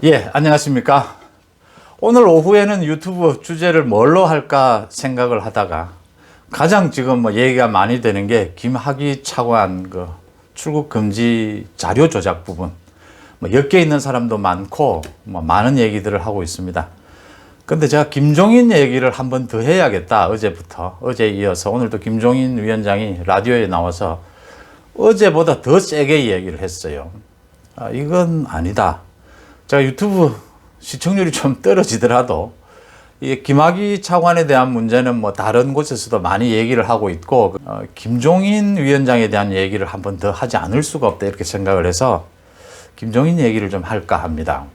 예, 안녕하십니까. 오늘 오후에는 유튜브 주제를 뭘로 할까 생각을 하다가 가장 지금 얘기가 많이 되는 게 김학의 차관 출국 금지 자료 조작 부분. 엮여 있는 사람도 많고 많은 얘기들을 하고 있습니다. 근데 제가 김종인 얘기를 한 번 더 해야겠다. 어제 이어서 오늘도 김종인 위원장이 라디오에 나와서 어제보다 더 세게 얘기를 했어요. 이건 아니다. 제가 유튜브 시청률이 좀 떨어지더라도 이 김학의 차관에 대한 문제는 다른 곳에서도 많이 얘기를 하고 있고 김종인 위원장에 대한 얘기를 한 번 더 하지 않을 수가 없다 이렇게 생각을 해서 김종인 얘기를 좀 할까 합니다.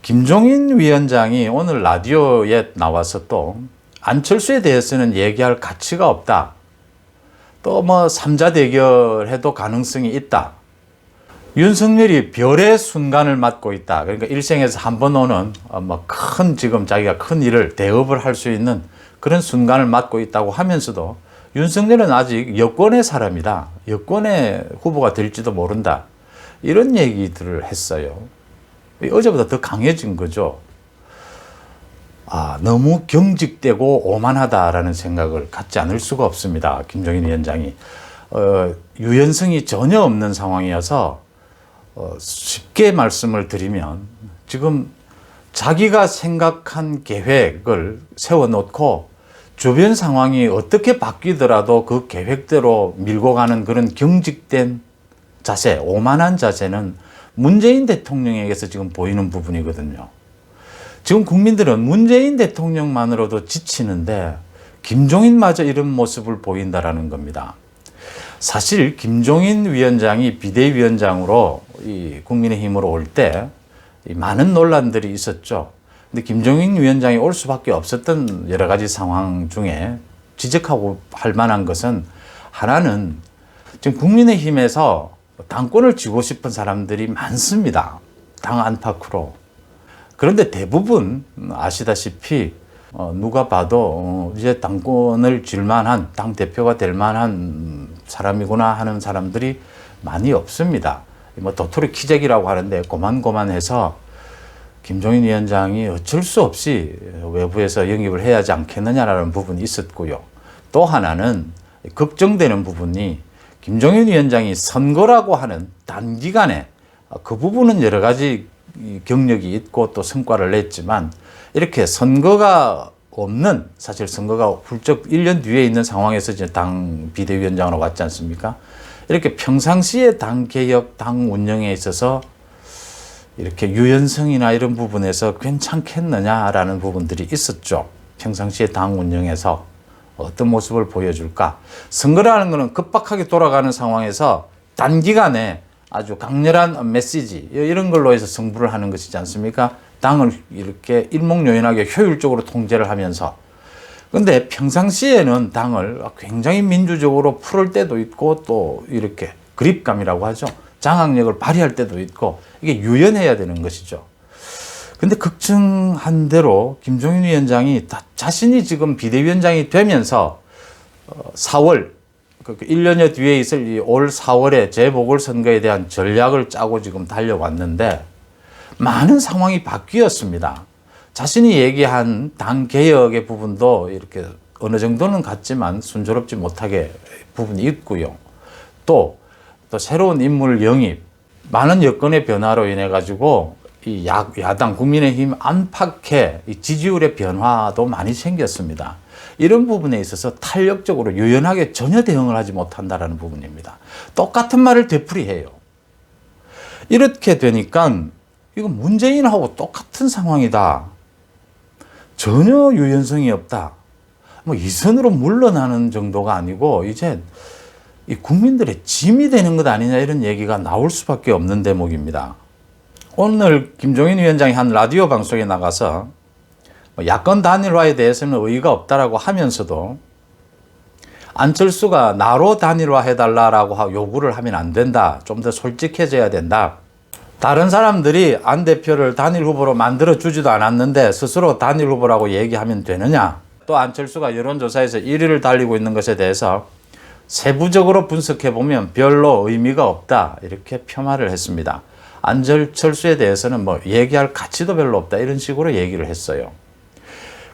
김종인 위원장이 오늘 라디오에 나와서 또 안철수에 대해서는 얘기할 가치가 없다. 또 3자 대결해도 가능성이 있다. 윤석열이 별의 순간을 맞고 있다. 그러니까 일생에서 한 번 오는 지금 자기가 큰 일을 대업을 할 수 있는 그런 순간을 맞고 있다고 하면서도 윤석열은 아직 여권의 사람이다. 여권의 후보가 될지도 모른다. 이런 얘기들을 했어요. 어제보다 더 강해진 거죠. 너무 경직되고 오만하다라는 생각을 갖지 않을 수가 없습니다. 김종인 위원장이. 유연성이 전혀 없는 상황이어서 쉽게 말씀을 드리면 지금 자기가 생각한 계획을 세워놓고 주변 상황이 어떻게 바뀌더라도 그 계획대로 밀고 가는 그런 경직된 자세, 오만한 자세는 문재인 대통령에게서 지금 보이는 부분이거든요. 지금 국민들은 문재인 대통령만으로도 지치는데 김종인마저 이런 모습을 보인다라는 겁니다. 사실 김종인 위원장이 비대위원장으로 이 국민의힘으로 올 때 많은 논란들이 있었죠. 근데 김종인 위원장이 올 수밖에 없었던 여러 가지 상황 중에 지적하고 할 만한 것은 하나는 지금 국민의힘에서 당권을 쥐고 싶은 사람들이 많습니다. 당 안팎으로. 그런데 대부분 아시다시피 누가 봐도 이제 당권을 쥘 만한 당대표가 될 만한 사람이구나 하는 사람들이 많이 없습니다. 도토리 키재기라고 하는데 고만고만해서 김종인 위원장이 어쩔 수 없이 외부에서 영입을 해야 하지 않겠느냐라는 부분이 있었고요. 또 하나는 걱정되는 부분이 김종인 위원장이 선거라고 하는 단기간에 그 부분은 여러 가지 경력이 있고 또 성과를 냈지만 이렇게 선거가 없는 사실 선거가 훌쩍 1년 뒤에 있는 상황에서 이제 당 비대위원장으로 왔지 않습니까? 이렇게 평상시에 당 개혁, 당 운영에 있어서 이렇게 유연성이나 이런 부분에서 괜찮겠느냐라는 부분들이 있었죠. 평상시에 당 운영에서 어떤 모습을 보여줄까? 선거라는 것은 급박하게 돌아가는 상황에서 단기간에 아주 강렬한 메시지 이런 걸로 해서 승부를 하는 것이지 않습니까? 당을 이렇게 일목요연하게 효율적으로 통제를 하면서 근데 평상시에는 당을 굉장히 민주적으로 풀을 때도 있고 또 이렇게 그립감이라고 하죠. 장악력을 발휘할 때도 있고 이게 유연해야 되는 것이죠. 근데 걱정한 대로 김종인 위원장이 자신이 지금 비대위원장이 되면서 4월 1년여 뒤에 있을 올 4월에 재보궐선거에 대한 전략을 짜고 지금 달려왔는데 많은 상황이 바뀌었습니다. 자신이 얘기한 당 개혁의 부분도 이렇게 어느 정도는 같지만 순조롭지 못하게 부분이 있고요. 또 새로운 인물 영입, 많은 여건의 변화로 인해 가지고 이 야당 국민의힘 안팎의 이 지지율의 변화도 많이 생겼습니다. 이런 부분에 있어서 탄력적으로 유연하게 전혀 대응을 하지 못한다는 부분입니다. 똑같은 말을 되풀이해요. 이렇게 되니까 이거 문재인하고 똑같은 상황이다. 전혀 유연성이 없다. 이 선으로 물러나는 정도가 아니고 이제 이 국민들의 짐이 되는 것 아니냐 이런 얘기가 나올 수밖에 없는 대목입니다. 오늘 김종인 위원장이 한 라디오 방송에 나가서 야권 단일화에 대해서는 의의가 없다라고 하면서도 안철수가 나로 단일화 해달라고 요구를 하면 안 된다. 좀 더 솔직해져야 된다. 다른 사람들이 안 대표를 단일 후보로 만들어주지도 않았는데 스스로 단일 후보라고 얘기하면 되느냐. 또 안철수가 여론조사에서 1위를 달리고 있는 것에 대해서 세부적으로 분석해보면 별로 의미가 없다. 이렇게 폄하를 했습니다. 안철수에 대해서는 뭐 얘기할 가치도 별로 없다 이런 식으로 얘기를 했어요.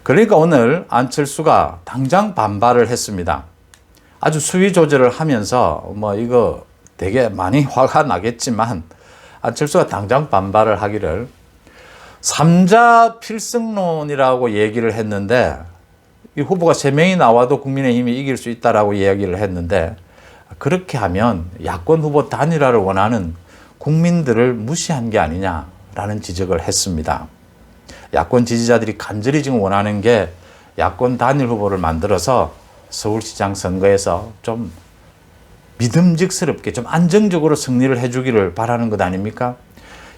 그러니까 오늘 안철수가 당장 반발을 했습니다. 아주 수위 조절을 하면서 뭐 이거 되게 많이 화가 나겠지만 안철수가 당장 반발을 하기를 3자 필승론이라고 얘기를 했는데 이 후보가 3명이 나와도 국민의힘이 이길 수 있다라고 이야기를 했는데 그렇게 하면 야권 후보 단일화를 원하는 국민들을 무시한 게 아니냐라는 지적을 했습니다. 야권 지지자들이 간절히 지금 원하는 게 야권 단일 후보를 만들어서 서울시장 선거에서 좀 믿음직스럽게 좀 안정적으로 승리를 해주기를 바라는 것 아닙니까?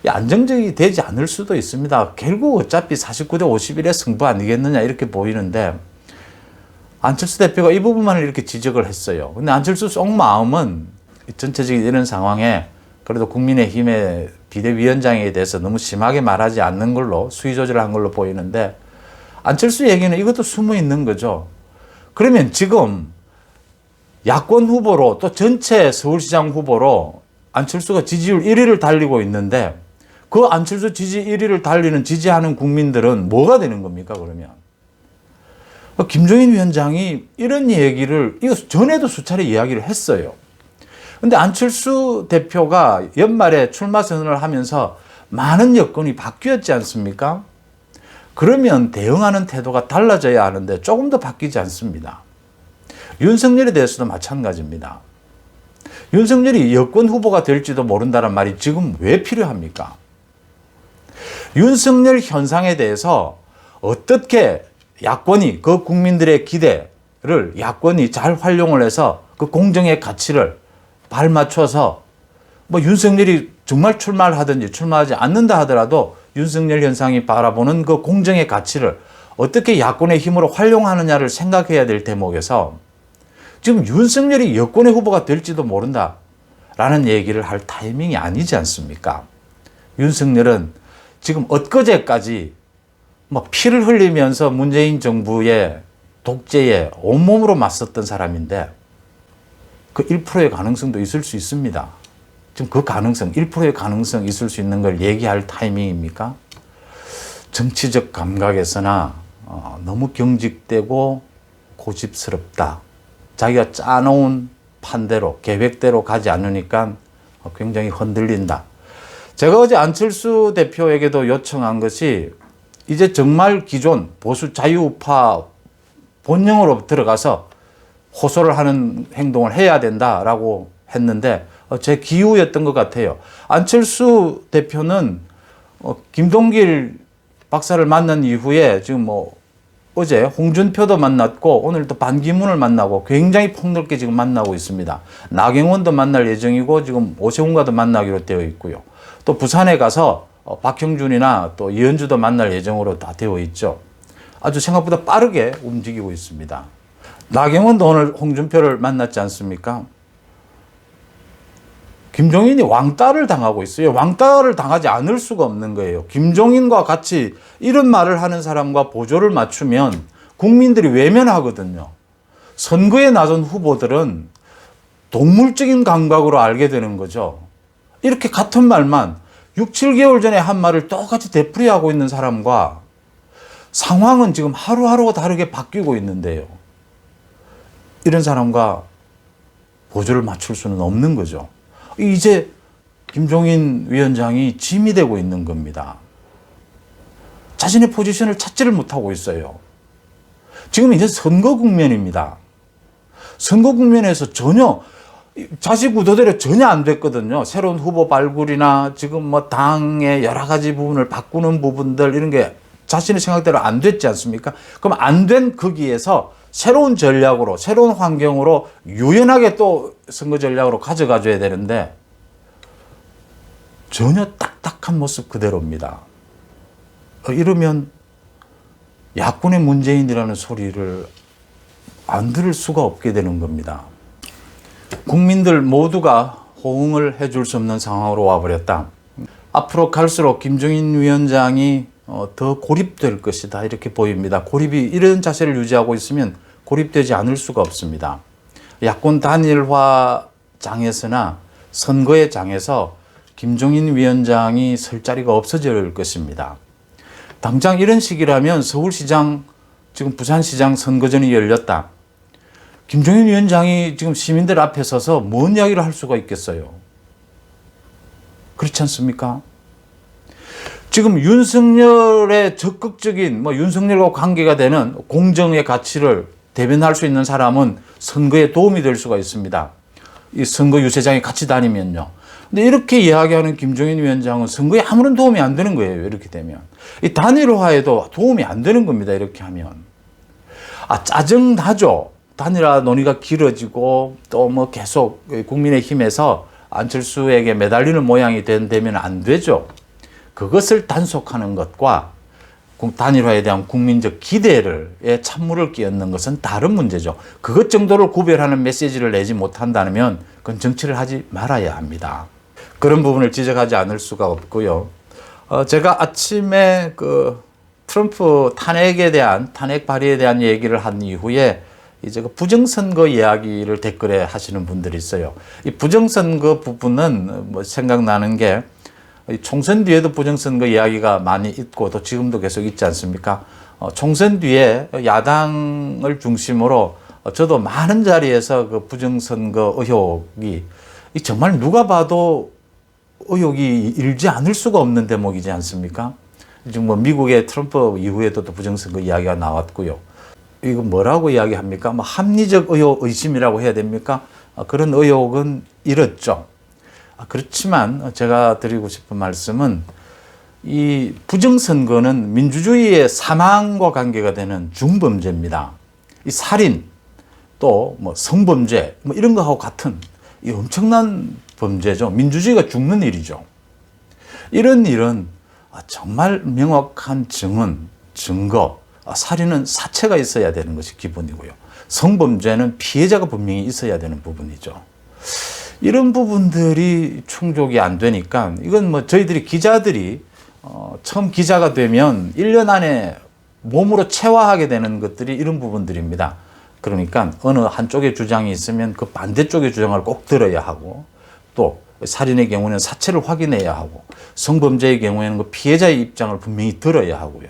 안정적이 되지 않을 수도 있습니다. 결국 어차피 49대 51의 승부 아니겠느냐 이렇게 보이는데 안철수 대표가 이 부분만을 이렇게 지적을 했어요. 근데 안철수 속마음은 전체적인 이런 상황에 그래도 국민의힘의 비대위원장에 대해서 너무 심하게 말하지 않는 걸로 수위 조절한 걸로 보이는데 안철수 얘기는 이것도 숨어 있는 거죠. 그러면 지금 야권 후보로 또 전체 서울시장 후보로 안철수가 지지율 1위를 달리고 있는데 그 안철수 지지 1위를 달리는 지지하는 국민들은 뭐가 되는 겁니까 그러면? 김종인 위원장이 이런 얘기를 이거 전에도 수차례 이야기를 했어요. 근데 안철수 대표가 연말에 출마 선언을 하면서 많은 여건이 바뀌었지 않습니까? 그러면 대응하는 태도가 달라져야 하는데 조금 더 바뀌지 않습니다. 윤석열에 대해서도 마찬가지입니다. 윤석열이 여권 후보가 될지도 모른다는 말이 지금 왜 필요합니까? 윤석열 현상에 대해서 어떻게 야권이 그 국민들의 기대를 야권이 잘 활용을 해서 그 공정의 가치를 발맞춰서 뭐 윤석열이 정말 출마를 하든지 출마하지 않는다 하더라도 윤석열 현상이 바라보는 그 공정의 가치를 어떻게 야권의 힘으로 활용하느냐를 생각해야 될 대목에서 지금 윤석열이 여권의 후보가 될지도 모른다라는 얘기를 할 타이밍이 아니지 않습니까? 윤석열은 지금 엊그제까지 뭐 피를 흘리면서 문재인 정부의 독재에 온몸으로 맞섰던 사람인데 그 1%의 가능성도 있을 수 있습니다. 지금 그 가능성, 1%의 가능성 있을 수 있는 걸 얘기할 타이밍입니까? 정치적 감각에서나 너무 경직되고 고집스럽다. 자기가 짜놓은 판대로, 계획대로 가지 않으니까 굉장히 흔들린다. 제가 어제 안철수 대표에게도 요청한 것이 이제 정말 기존 보수 자유우파 본영으로 들어가서 호소를 하는 행동을 해야 된다라고 했는데 제 기우였던 것 같아요. 안철수 대표는 김동길 박사를 만난 이후에 지금 뭐 어제 홍준표도 만났고 오늘 또 반기문을 만나고 굉장히 폭넓게 지금 만나고 있습니다. 나경원도 만날 예정이고 지금 오세훈과도 만나기로 되어 있고요. 또 부산에 가서 박형준이나 또 이현주도 만날 예정으로 다 되어 있죠. 아주 생각보다 빠르게 움직이고 있습니다. 나경원도 오늘 홍준표를 만났지 않습니까? 김종인이 왕따를 당하고 있어요. 왕따를 당하지 않을 수가 없는 거예요. 김종인과 같이 이런 말을 하는 사람과 보조를 맞추면 국민들이 외면하거든요. 선거에 나선 후보들은 동물적인 감각으로 알게 되는 거죠. 이렇게 같은 말만 6, 7개월 전에 한 말을 똑같이 되풀이하고 있는 사람과 상황은 지금 하루하루가 다르게 바뀌고 있는데요. 이런 사람과 보조를 맞출 수는 없는 거죠. 이제 김종인 위원장이 짐이 되고 있는 겁니다. 자신의 포지션을 찾지를 못하고 있어요. 지금 이제 선거 국면입니다. 선거 국면에서 전혀 자식 구도대로 전혀 안 됐거든요. 새로운 후보 발굴이나 지금 뭐 당의 여러 가지 부분을 바꾸는 부분들 이런 게 자신의 생각대로 안 됐지 않습니까? 그럼 안 된 거기에서 새로운 전략으로 새로운 환경으로 유연하게 또 선거 전략으로 가져가줘야 되는데 전혀 딱딱한 모습 그대로입니다. 이러면 야권의 문재인이라는 소리를 안 들을 수가 없게 되는 겁니다. 국민들 모두가 호응을 해줄 수 없는 상황으로 와버렸다. 앞으로 갈수록 김종인 위원장이 더 고립될 것이다 이렇게 보입니다. 고립이 이런 자세를 유지하고 있으면 고립되지 않을 수가 없습니다. 야권 단일화 장에서나 선거의 장에서 김종인 위원장이 설 자리가 없어질 것입니다. 당장 이런 식이라면 서울시장, 지금 부산시장 선거전이 열렸다. 김종인 위원장이 지금 시민들 앞에 서서 뭔 이야기를 할 수가 있겠어요? 그렇지 않습니까? 지금 윤석열의 적극적인 윤석열과 관계가 되는 공정의 가치를 대변할 수 있는 사람은 선거에 도움이 될 수가 있습니다. 이 선거 유세장에 같이 다니면요. 근데 이렇게 이야기하는 김종인 위원장은 선거에 아무런 도움이 안 되는 거예요. 이렇게 되면. 이 단일화에도 도움이 안 되는 겁니다. 이렇게 하면. 짜증나죠. 단일화 논의가 길어지고 또 계속 국민의힘에서 안철수에게 매달리는 모양이 되면 안 되죠. 그것을 단속하는 것과 단일화에 대한 국민적 기대에 찬물을 끼얹는 것은 다른 문제죠. 그것 정도를 구별하는 메시지를 내지 못한다면 그건 정치를 하지 말아야 합니다. 그런 부분을 지적하지 않을 수가 없고요. 제가 아침에 트럼프 탄핵 발의에 대한 얘기를 한 이후에 이제 부정선거 이야기를 댓글에 하시는 분들이 있어요. 이 부정선거 부분은 생각나는 게 총선 뒤에도 부정선거 이야기가 많이 있고 또 지금도 계속 있지 않습니까? 총선 뒤에 야당을 중심으로 저도 많은 자리에서 그 부정선거 의혹이 정말 누가 봐도 의혹이 일지 않을 수가 없는 대목이지 않습니까? 지금 미국의 트럼프 이후에도 또 부정선거 이야기가 나왔고요. 이거 뭐라고 이야기합니까? 합리적 의심이라고 해야 됩니까? 그런 의혹은 이렇죠. 그렇지만 제가 드리고 싶은 말씀은 이 부정선거는 민주주의의 사망과 관계가 되는 중범죄입니다. 이 살인 또 성범죄 이런 거하고 같은 이 엄청난 범죄죠. 민주주의가 죽는 일이죠. 이런 일은 정말 명확한 증거, 살인은 사체가 있어야 되는 것이 기본이고요. 성범죄는 피해자가 분명히 있어야 되는 부분이죠. 이런 부분들이 충족이 안 되니까 이건 저희들이 기자들이 처음 기자가 되면 1년 안에 몸으로 체화하게 되는 것들이 이런 부분들입니다. 그러니까 어느 한쪽의 주장이 있으면 그 반대쪽의 주장을 꼭 들어야 하고 또 살인의 경우는 사체를 확인해야 하고 성범죄의 경우에는 그 피해자의 입장을 분명히 들어야 하고요.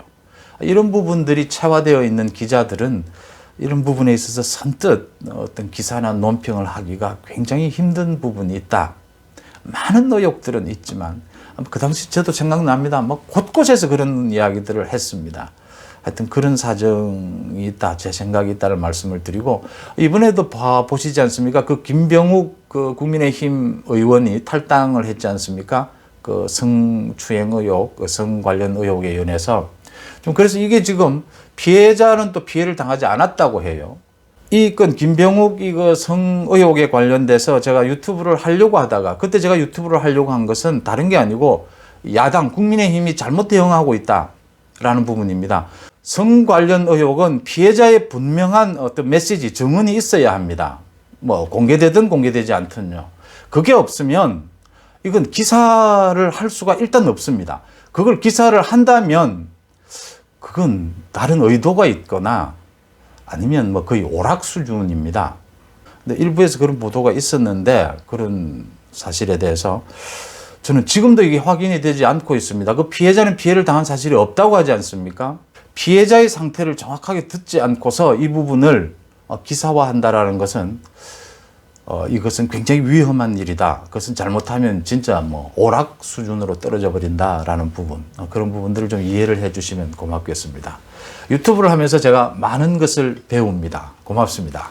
이런 부분들이 체화되어 있는 기자들은 이런 부분에 있어서 선뜻 어떤 기사나 논평을 하기가 굉장히 힘든 부분이 있다. 많은 의혹들은 있지만 그 당시 저도 생각납니다. 곳곳에서 그런 이야기들을 했습니다. 하여튼 그런 사정이 있다, 제 생각이 있다는 말씀을 드리고 이번에도 보시지 않습니까? 그 김병욱 국민의힘 의원이 탈당을 했지 않습니까? 그 성추행 의혹, 성 관련 의혹에 연해서 좀 그래서 이게 지금 피해자는 또 피해를 당하지 않았다고 해요. 이 건 김병욱 이거 성 의혹에 관련돼서 제가 유튜브를 하려고 하다가 그때 제가 유튜브를 하려고 한 것은 다른 게 아니고 야당 국민의힘이 잘못 대응하고 있다라는 부분입니다. 성 관련 의혹은 피해자의 분명한 어떤 메시지, 증언이 있어야 합니다. 공개되든 공개되지 않든요. 그게 없으면 이건 기사를 할 수가 일단 없습니다. 그걸 기사를 한다면 그건 다른 의도가 있거나 아니면 거의 오락 수준입니다. 근데 일부에서 그런 보도가 있었는데 그런 사실에 대해서 저는 지금도 이게 확인이 되지 않고 있습니다. 그 피해자는 피해를 당한 사실이 없다고 하지 않습니까? 피해자의 상태를 정확하게 듣지 않고서 이 부분을 기사화한다라는 것은 이것은 굉장히 위험한 일이다. 그것은 잘못하면 진짜 오락 수준으로 떨어져 버린다라는 부분, 그런 부분들을 좀 이해를 해주시면 고맙겠습니다. 유튜브를 하면서 제가 많은 것을 배웁니다. 고맙습니다.